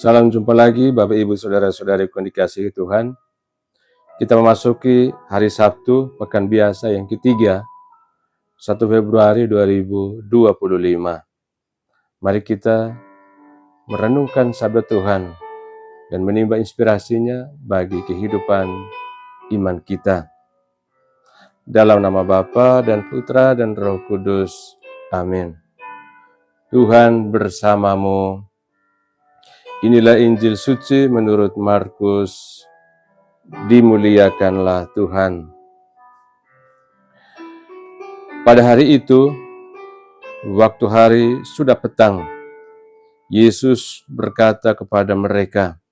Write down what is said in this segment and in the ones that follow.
Salam jumpa lagi Bapak Ibu Saudara-saudariku yang dikasihi Tuhan. Kita memasuki hari Sabtu pekan biasa yang ketiga, 1 Februari 2025. Mari kita merenungkan sabda Tuhan dan menimba inspirasinya bagi kehidupan iman kita. Dalam nama Bapa dan Putra dan Roh Kudus. Amin. Tuhan bersamamu. Inilah Injil suci menurut Markus. Dimuliakanlah Tuhan. Pada hari itu, waktu hari sudah petang, Yesus berkata kepada mereka,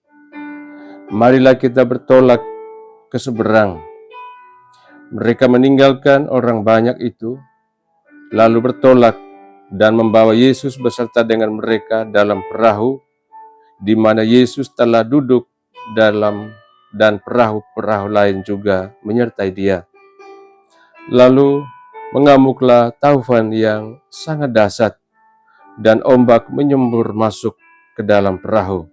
"Marilah kita bertolak ke seberang." Mereka meninggalkan orang banyak itu, lalu bertolak dan membawa Yesus beserta dengan mereka dalam perahu, di mana Yesus telah duduk dalam, dan perahu-perahu lain juga menyertai dia. Lalu mengamuklah taufan yang sangat dahsyat, dan ombak menyembur masuk ke dalam perahu,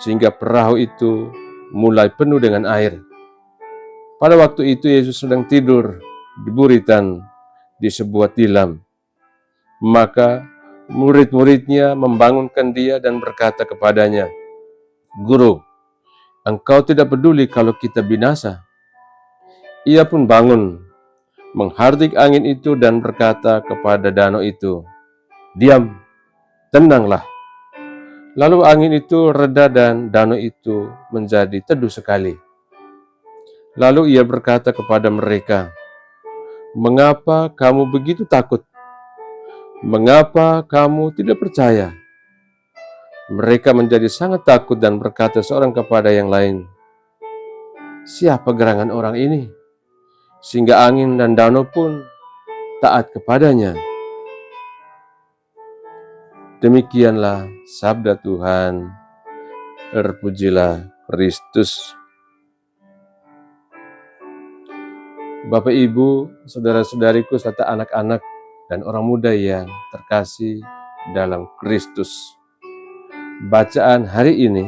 sehingga perahu itu mulai penuh dengan air. Pada waktu itu Yesus sedang tidur di buritan di sebuah tilam. Maka murid-muridnya membangunkan dia dan berkata kepadanya, "Guru, engkau tidak peduli kalau kita binasa?" Ia pun bangun, menghardik angin itu dan berkata kepada danau itu, "Diam, tenanglah." Lalu angin itu reda dan danau itu menjadi teduh sekali. Lalu ia berkata kepada mereka, "Mengapa kamu begitu takut? Mengapa kamu tidak percaya?" Mereka menjadi sangat takut dan berkata seorang kepada yang lain, "Siapa gerangan orang ini, sehingga angin dan danau pun taat kepadanya?" Demikianlah sabda Tuhan. Terpujilah Kristus. Bapak Ibu, saudara-saudariku serta anak-anak dan orang muda yang terkasih dalam Kristus. Bacaan hari ini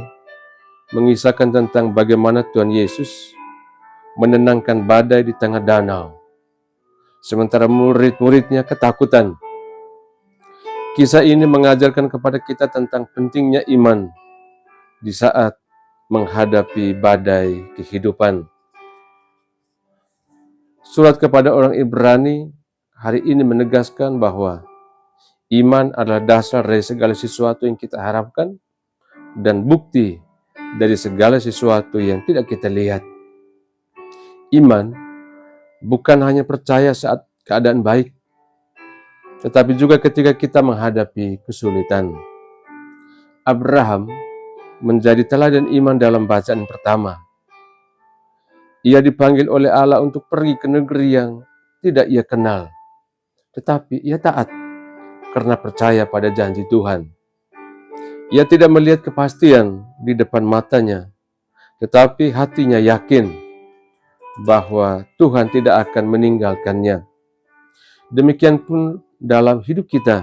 mengisahkan tentang bagaimana Tuhan Yesus menenangkan badai di tengah danau, sementara murid-muridnya ketakutan. Kisah ini mengajarkan kepada kita tentang pentingnya iman di saat menghadapi badai kehidupan. Surat kepada orang Ibrani hari ini menegaskan bahwa iman adalah dasar dari segala sesuatu yang kita harapkan dan bukti dari segala sesuatu yang tidak kita lihat. Iman bukan hanya percaya saat keadaan baik, tetapi juga ketika kita menghadapi kesulitan. Abraham menjadi teladan iman dalam bacaan pertama. Ia dipanggil oleh Allah untuk pergi ke negeri yang tidak ia kenal, tetapi ia taat karena percaya pada janji Tuhan. Ia tidak melihat kepastian di depan matanya, tetapi hatinya yakin bahwa Tuhan tidak akan meninggalkannya. Demikian pun dalam hidup kita.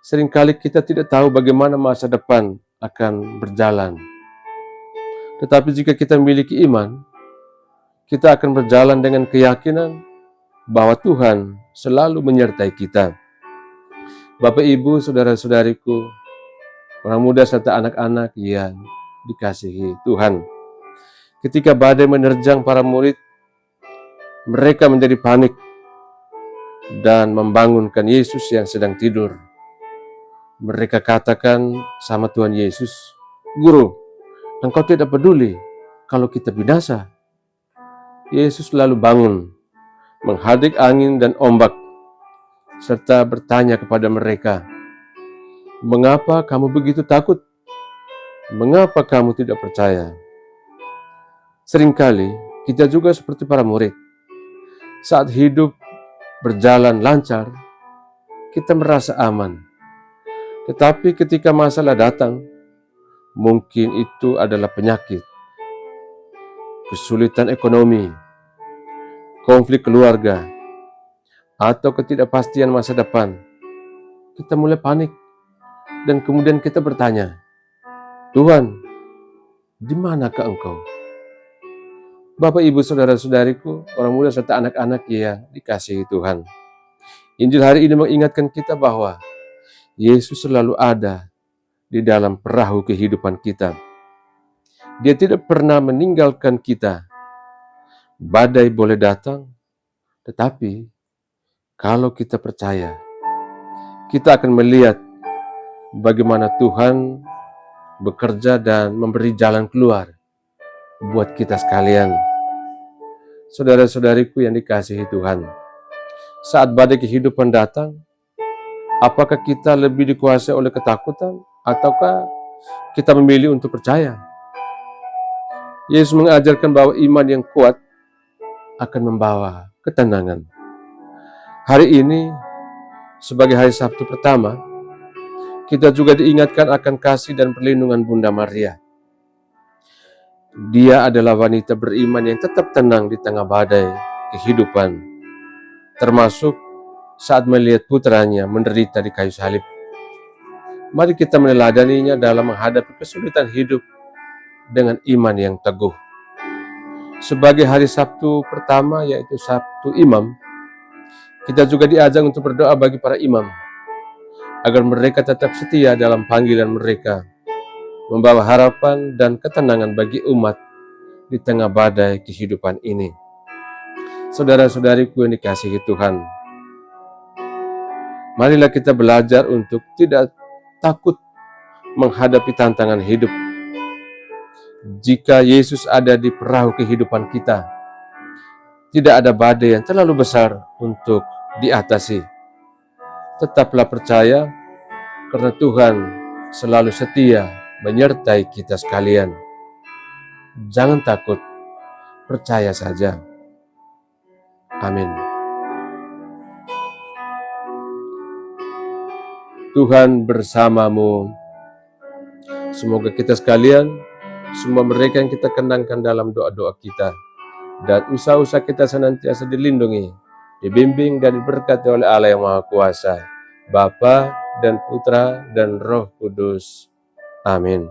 Seringkali kita tidak tahu bagaimana masa depan akan berjalan. Tetapi jika kita memiliki iman, kita akan berjalan dengan keyakinan bahwa Tuhan selalu menyertai kita. Bapak, Ibu, saudara-saudariku, orang muda serta anak-anak yang dikasihi Tuhan. Ketika badai menerjang para murid, mereka menjadi panik dan membangunkan Yesus yang sedang tidur. Mereka katakan sama Tuhan Yesus, "Guru, engkau tidak peduli kalau kita binasa?" Yesus lalu bangun, menghardik angin dan ombak, serta bertanya kepada mereka, "Mengapa kamu begitu takut? Mengapa kamu tidak percaya?" Seringkali kita juga seperti para murid. Saat hidup berjalan lancar, kita merasa aman. Tetapi ketika masalah datang, mungkin itu adalah penyakit, kesulitan ekonomi, konflik keluarga, atau ketidakpastian masa depan. Kita mulai panik dan kemudian kita bertanya, Tuhan, di manakah Engkau? Bapak, Ibu, Saudara-saudariku, orang muda serta anak-anak yang dikasihi Tuhan. Injil hari ini mengingatkan kita bahwa Yesus selalu ada di dalam perahu kehidupan kita. Dia tidak pernah meninggalkan kita. Badai boleh datang, tetapi kalau kita percaya, kita akan melihat bagaimana Tuhan bekerja dan memberi jalan keluar buat kita sekalian. Saudara-saudariku yang dikasihi Tuhan, saat badai kehidupan datang, apakah kita lebih dikuasai oleh ketakutan ataukah kita memilih untuk percaya? Yesus mengajarkan bahwa iman yang kuat akan membawa ketenangan. Hari ini, sebagai hari Sabtu pertama, kita juga diingatkan akan kasih dan perlindungan Bunda Maria. Dia adalah wanita beriman yang tetap tenang di tengah badai kehidupan, termasuk saat melihat putranya menderita di kayu salib. Mari kita meneladaninya dalam menghadapi kesulitan hidup dengan iman yang teguh. Sebagai hari Sabtu pertama, yaitu Sabtu Imam, kita juga diajak untuk berdoa bagi para imam, agar mereka tetap setia dalam panggilan mereka, membawa harapan dan ketenangan bagi umat di tengah badai kehidupan ini. Saudara-saudariku yang dikasihi Tuhan, marilah kita belajar untuk tidak takut menghadapi tantangan hidup. Jika Yesus ada di perahu kehidupan kita, tidak ada badai yang terlalu besar untuk diatasi. Tetaplah percaya, karena Tuhan selalu setia menyertai kita sekalian. Jangan takut, percaya saja. Amin. Tuhan bersamamu. Semoga kita sekalian, semua mereka yang kita kenangkan dalam doa-doa kita, dan usaha-usaha kita senantiasa dilindungi, dibimbing dan diberkati oleh Allah yang Maha Kuasa, Bapa dan Putra dan Roh Kudus. Amin.